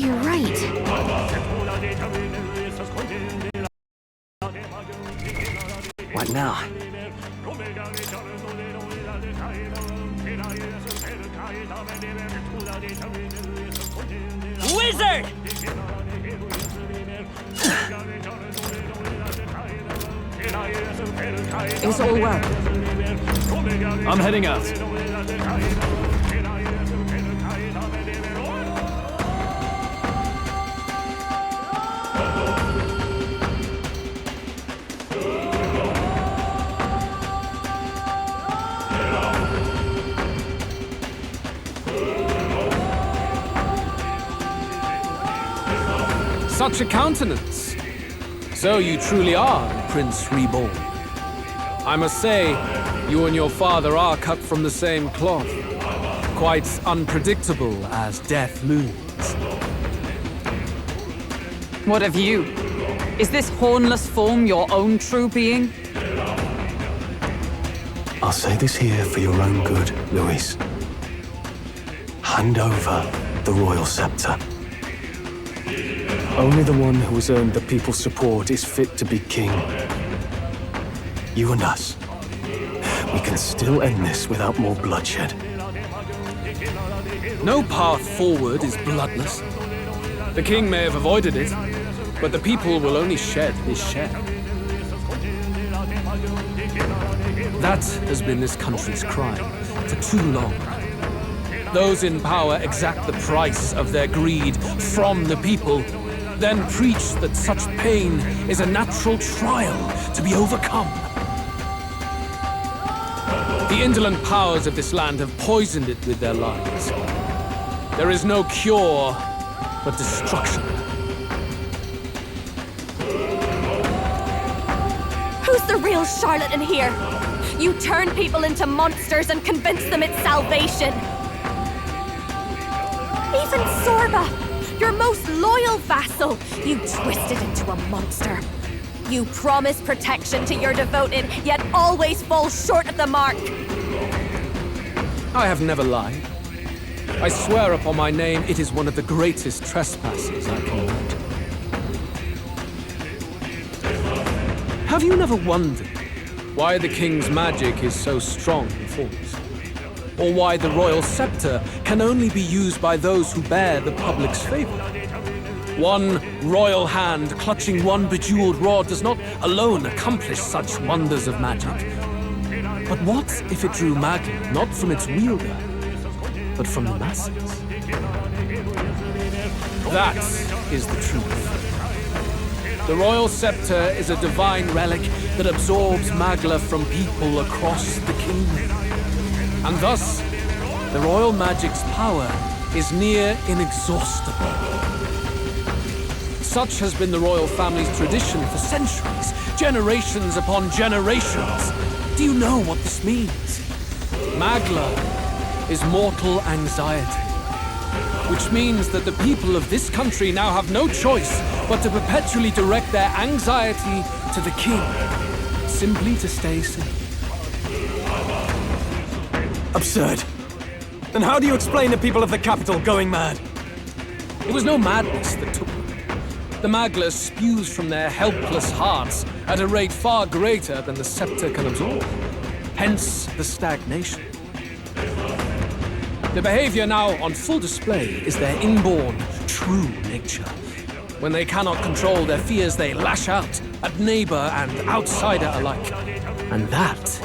You're right. What now? Wizard! Is all well? I'm heading out. Such a countenance. So you truly are Prince Reborn. I must say, you and your father are cut from the same cloth. Quite unpredictable as death looms. What of you? Is this hornless form your own true being? I'll say this here for your own good, Luis. Hand over the royal scepter. Only the one who has earned the people's support is fit to be king. You and us. We can still end this without more bloodshed. No path forward is bloodless. The king may have avoided it, but the people will only shed his shed. That has been this country's crime for too long. Those in power exact the price of their greed from the people, then preach that such pain is a natural trial to be overcome. The indolent powers of this land have poisoned it with their lies. There is no cure but destruction. Who's the real charlatan here? You turn people into monsters and convince them it's salvation. Even Sorba, your most loyal vassal, you twisted into a monster. You promise protection to your devoted, yet always fall short of the mark. I have never lied. I swear upon my name, it is one of the greatest trespasses I can imagine. Have you never wondered why the king's magic is so strong in force? Or why the royal scepter can only be used by those who bear the public's favor? One royal hand clutching one bejeweled rod does not alone accomplish such wonders of magic. But what if it drew magic not from its wielder, but from the masses? That is the truth. The royal scepter is a divine relic that absorbs magla from people across the kingdom. And thus, the royal magic's power is near inexhaustible. Such has been the royal family's tradition for centuries, generations upon generations. Do you know what this means? Magla is mortal anxiety, which means that the people of this country now have no choice but to perpetually direct their anxiety to the king, simply to stay safe. Absurd. Then how do you explain the people of the capital going mad? It was no madness that took them. The magla spews from their helpless hearts at a rate far greater than the scepter can absorb. Hence the stagnation. The behavior now on full display is their inborn, true nature. When they cannot control their fears, they lash out at neighbor and outsider alike. And that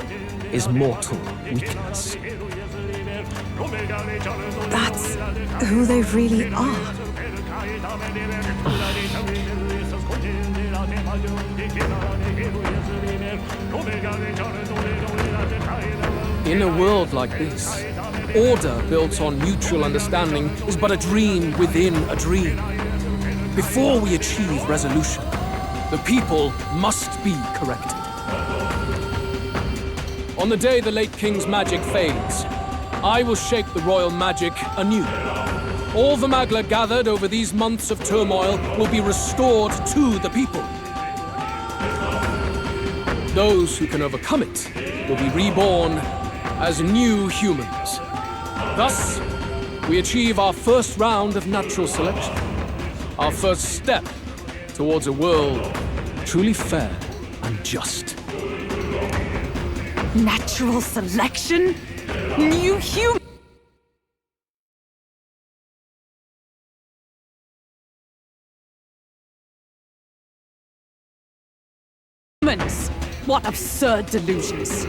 is mortal weakness. That's who they really are. In a world like this, order built on mutual understanding is but a dream within a dream. Before we achieve resolution, the people must be corrected. On the day the late king's magic fades, I will shape the royal magic anew. All the magla gathered over these months of turmoil will be restored to the people. Those who can overcome it will be reborn as new humans. Thus, we achieve our first round of natural selection. Our first step towards a world truly fair and just. Natural selection? New humans? What absurd delusions.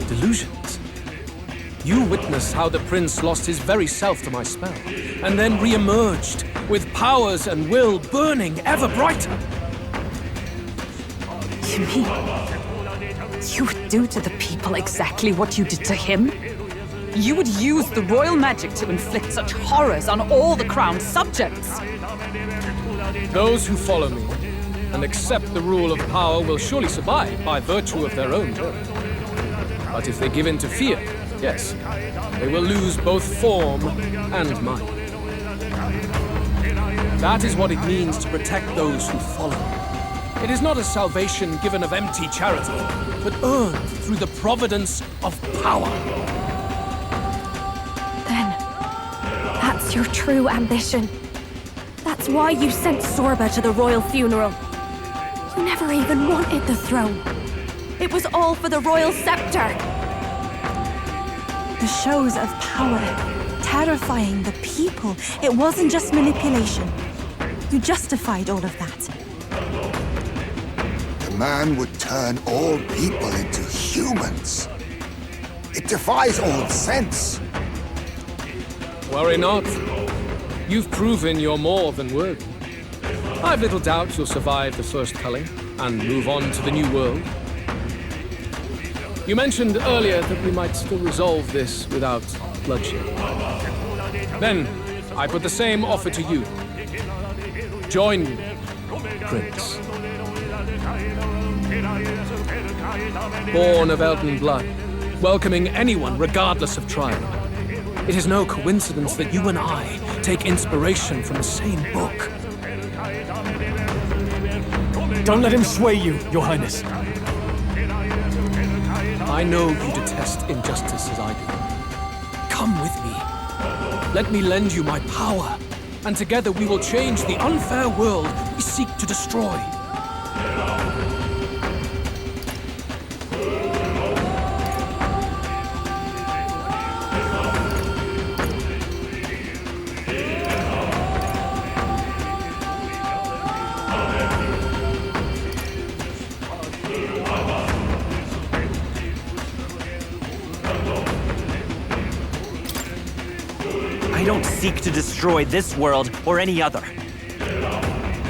Delusions? You witnessed how the prince lost his very self to my spell, and then re-emerged, with powers and will burning ever brighter. You mean you would do to the people exactly what you did to him? You would use the royal magic to inflict such horrors on all the crown's subjects? Those who follow me and accept the rule of power will surely survive by virtue of their own birth. But if they give in to fear, yes, they will lose both form and mind. That is what it means to protect those who follow. It is not a salvation given of empty charity, but earned through the providence of power. Then, that's your true ambition. That's why you sent Sorba to the royal funeral. You never even wanted the throne. It was all for the royal scepter. The shows of power, terrifying the people. It wasn't just manipulation. You justified all of that. The man would turn all people into humans. It defies all sense. Worry not. You've proven you're more than worthy. I've little doubt you'll survive the first culling and move on to the new world. You mentioned earlier that we might still resolve this without bloodshed. Then, I put the same offer to you. Join me, Prince. Born of elven blood, welcoming anyone regardless of tribe. It is no coincidence that you and I take inspiration from the same book. Don't let him sway you, Your Highness. I know you detest injustice as I do. Come with me. Let me lend you my power, and together we will change the unfair world we seek to destroy. I don't seek to destroy this world or any other.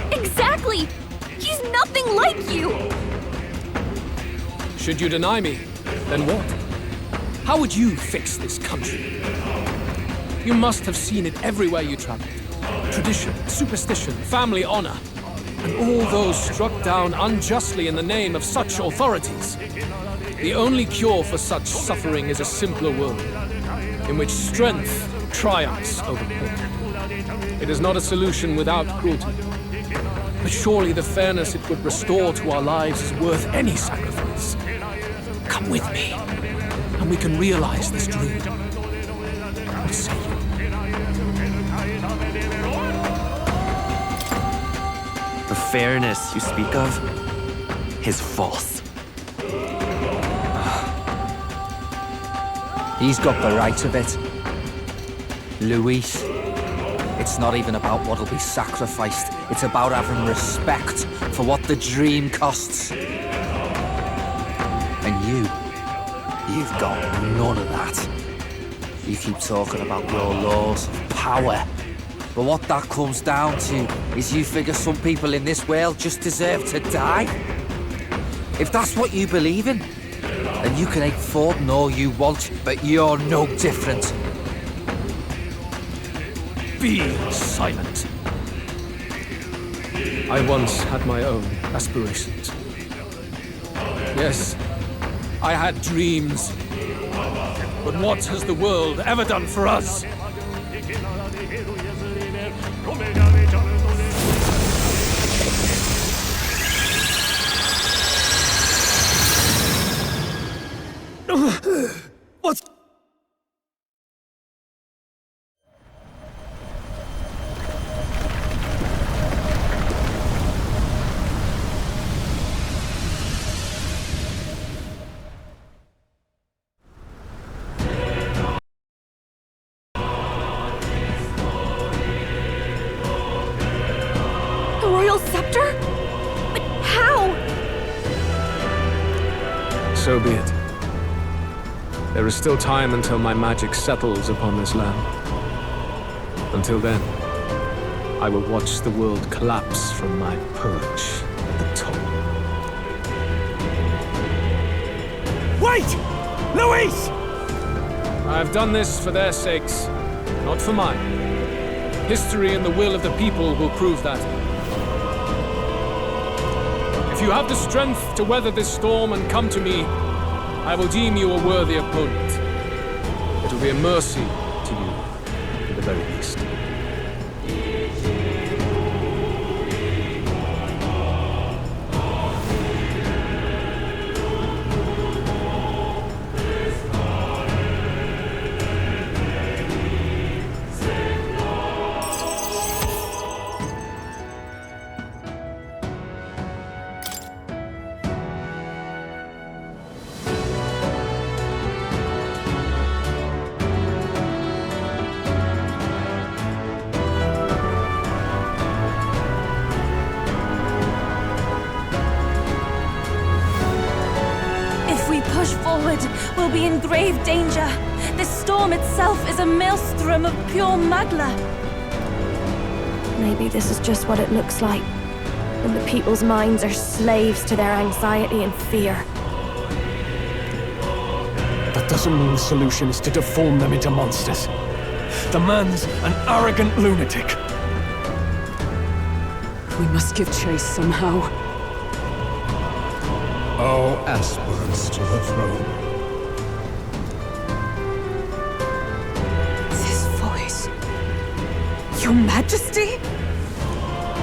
Exactly! He's nothing like you! Should you deny me, then what? How would you fix this country? You must have seen it everywhere you traveled. Tradition, superstition, family honor, and all those struck down unjustly in the name of such authorities. The only cure for such suffering is a simpler world, in which strength triumphs over pain. It is not a solution without cruelty. But surely the fairness it would restore to our lives is worth any sacrifice. Come with me, and we can realize this dream. What say you? The fairness you speak of is false. He's got the right of it. Luis, it's not even about what'll be sacrificed. It's about having respect for what the dream costs. And you've got none of that. You keep talking about your laws of power. But what that comes down to is you figure some people in this world just deserve to die. If that's what you believe in, then you can hate Forden all you want, but you're no different. Be silent. I once had my own aspirations. Yes, I had dreams. But what has the world ever done for us? What? royal scepter? But how? So be it. There is still time until my magic settles upon this land. Until then, I will watch the world collapse from my perch at the top. Wait! Luis! I have done this for their sakes, not for mine. History and the will of the people will prove that. If you have the strength to weather this storm and come to me, I will deem you a worthy opponent. It will be a mercy to you, at the very least. Push forward, we'll be in grave danger. This storm itself is a maelstrom of pure magla. Maybe this is just what it looks like, when the people's minds are slaves to their anxiety and fear. That doesn't mean the solution is to deform them into monsters. The man's an arrogant lunatic. We must give chase somehow. All aspirants to the throne. This voice... Your Majesty?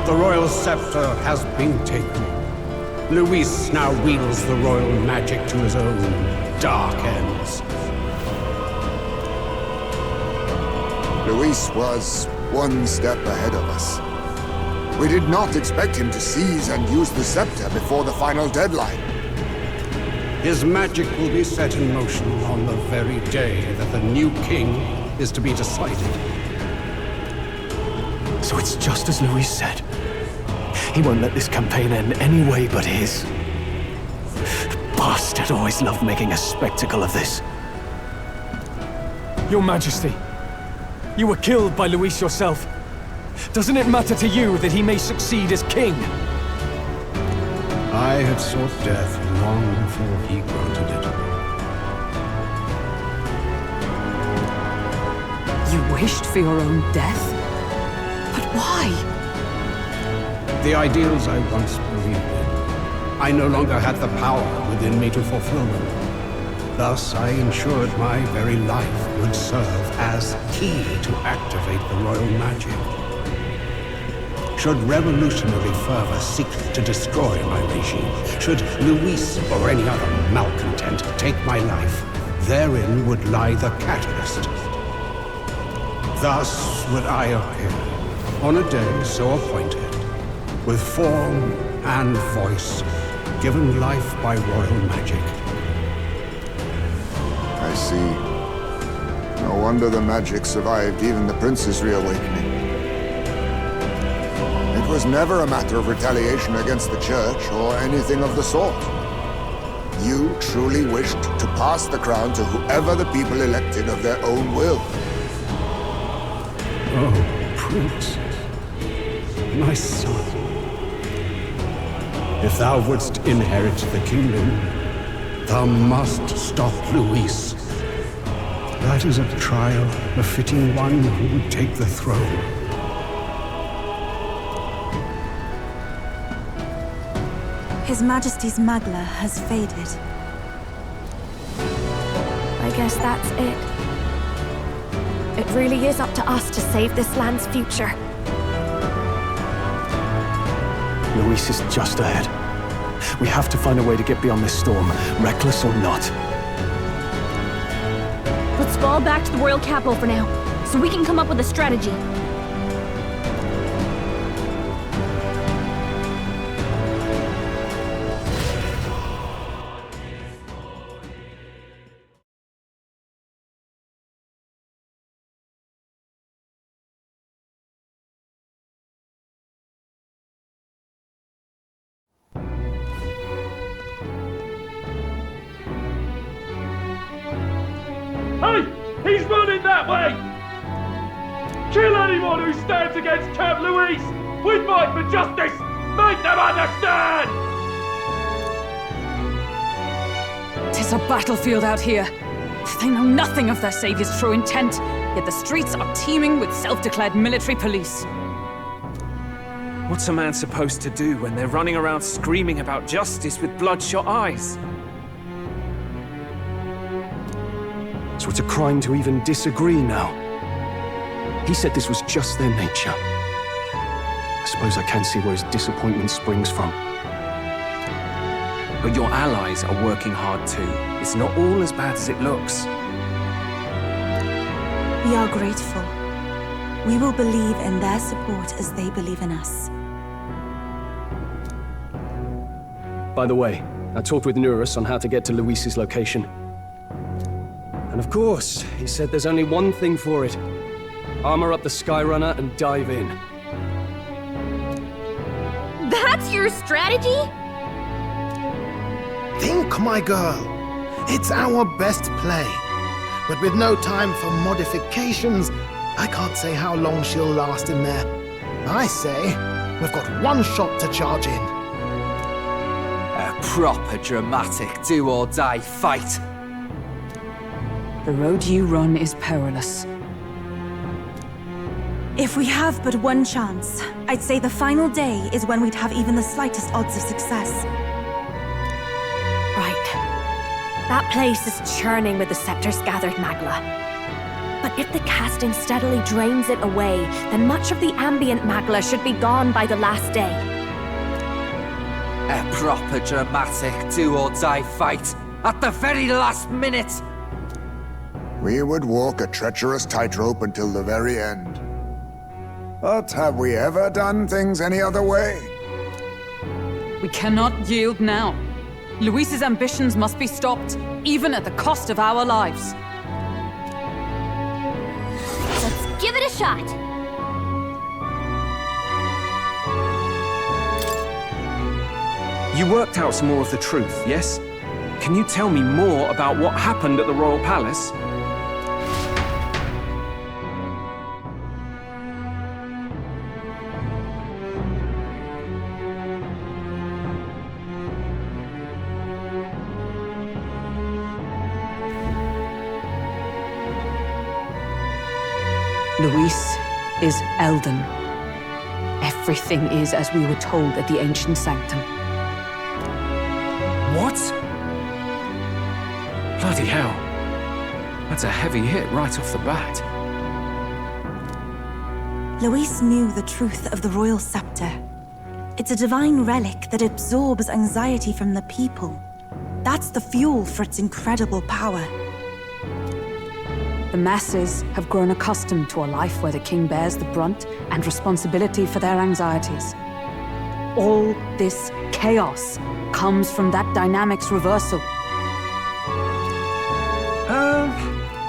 The royal scepter has been taken. Luis now wields the royal magic to his own dark ends. Luis was one step ahead of us. We did not expect him to seize and use the scepter before the final deadline. His magic will be set in motion on the very day that the new king is to be decided. So it's just as Luis said. He won't let this campaign end any way but his. The bastard always loved making a spectacle of this. Your Majesty, you were killed by Luis yourself. Doesn't it matter to you that he may succeed as king? I had sought death long before he granted it. You wished for your own death? But why? The ideals I once believed in, I no longer had the power within me to fulfill them. Thus, I ensured my very life would serve as key to activate the royal magic. Should revolutionary fervor seek to destroy my regime, should Luis or any other malcontent take my life, therein would lie the catalyst. Thus would I appear, on a day so appointed, with form and voice, given life by royal magic. I see. No wonder the magic survived even the prince's reawakening. It was never a matter of retaliation against the church or anything of the sort. You truly wished to pass the crown to whoever the people elected of their own will. Oh, Prince, my son. If thou wouldst inherit the kingdom, thou must stop Luis. That is a trial befitting one who would take the throne. His Majesty's magla has faded. I guess that's it. It really is up to us to save this land's future. Luis is just ahead. We have to find a way to get beyond this storm, reckless or not. Let's fall back to the royal capital for now, so we can come up with a strategy. He's running that way! Kill anyone who stands against Count Luis! We fight for justice! Make them understand! 'Tis a battlefield out here. They know nothing of their savior's true intent, yet the streets are teeming with self-declared military police. What's a man supposed to do when they're running around screaming about justice with bloodshot eyes? So it's a crime to even disagree now. He said this was just their nature. I suppose I can see where his disappointment springs from. But your allies are working hard too. It's not all as bad as it looks. We are grateful. We will believe in their support as they believe in us. By the way, I talked with Nurus on how to get to Luis's location. And of course, he said there's only one thing for it. Armor up the Skyrunner and dive in. That's your strategy? Think, my girl. It's our best play. But with no time for modifications, I can't say how long she'll last in there. I say, we've got one shot to charge in. A proper dramatic do-or-die fight. The road you run is perilous. If we have but one chance, I'd say the final day is when we'd have even the slightest odds of success. Right. That place is churning with the scepter's gathered magla. But if the casting steadily drains it away, then much of the ambient magla should be gone by the last day. A proper dramatic do-or-die fight at the very last minute. We would walk a treacherous tightrope until the very end. But have we ever done things any other way? We cannot yield now. Luis's ambitions must be stopped, even at the cost of our lives. Let's give it a shot. You worked out some more of the truth, yes? Can you tell me more about what happened at the Royal Palace? Luis is Elden. Everything is as we were told at the ancient sanctum. What? Bloody hell. That's a heavy hit right off the bat. Luis knew the truth of the royal scepter. It's a divine relic that absorbs anxiety from the people. That's the fuel for its incredible power. The masses have grown accustomed to a life where the king bears the brunt and responsibility for their anxieties. All this chaos comes from that dynamic's reversal.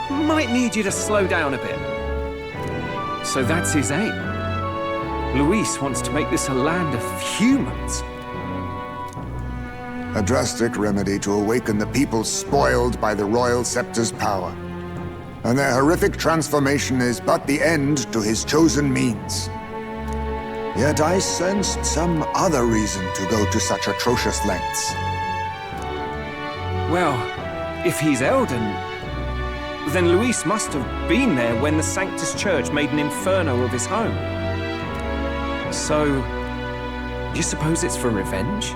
Might need you to slow down a bit. So that's his aim. Luis wants to make this a land of humans. A drastic remedy to awaken the people spoiled by the royal scepter's power. And their horrific transformation is but the end to his chosen means. Yet I sensed some other reason to go to such atrocious lengths. Well, if he's Elden, then Luis must have been there when the Sanctus Church made an inferno of his home. So, you suppose it's for revenge?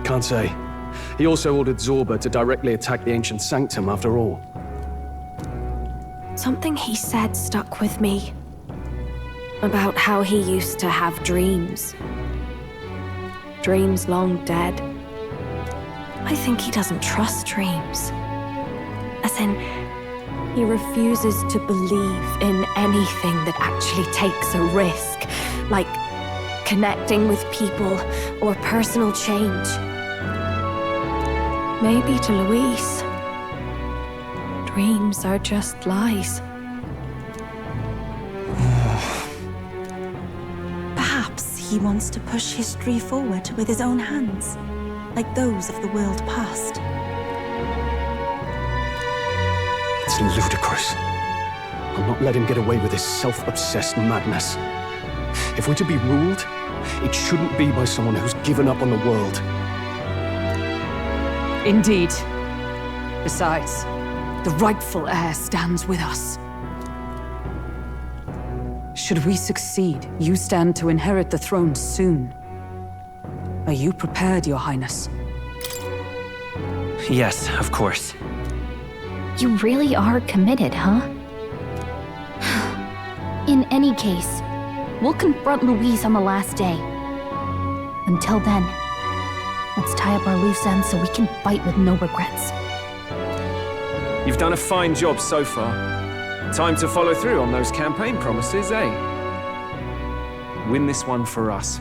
Can't say. He also ordered Zorba to directly attack the ancient sanctum after all. Something he said stuck with me. About how he used to have dreams. Dreams long dead. I think he doesn't trust dreams. As in, he refuses to believe in anything that actually takes a risk. Like connecting with people or personal change. Maybe to Luis, dreams are just lies. Perhaps he wants to push history forward with his own hands, like those of the world past. It's It's ludicrous. I'll not let him get away with his self-obsessed madness. If we're to be ruled, it shouldn't be by someone who's given up on the world. Indeed. Besides, the rightful heir stands with us. Should we succeed, you stand to inherit the throne soon. Are you prepared, Your Highness? Yes, of course. You really are committed, huh? In any case, we'll confront Louise on the last day. Until then, let's tie up our loose ends so we can fight with no regrets. You've done a fine job so far. Time to follow through on those campaign promises, eh? Win this one for us.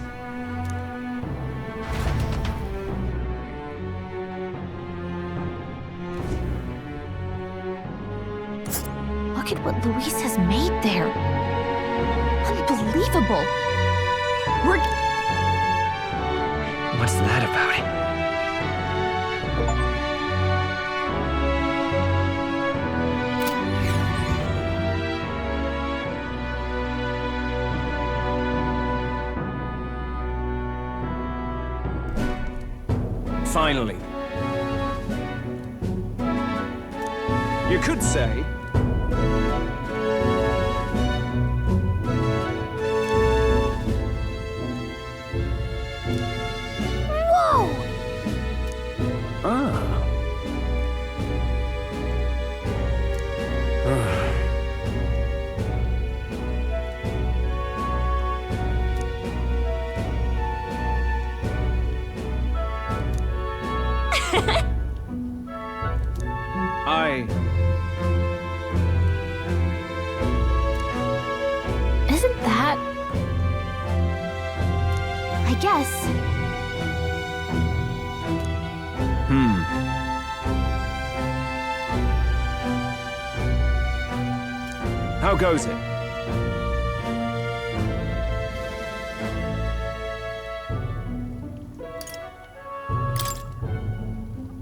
Look at what Louise has made there. Unbelievable. What's that about it? Finally. You could say... Whoa! Ah. Isn't that... I guess... How goes it?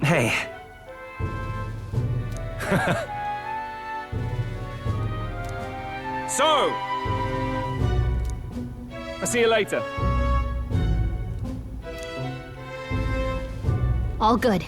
Hey. So! I'll see you later. All good.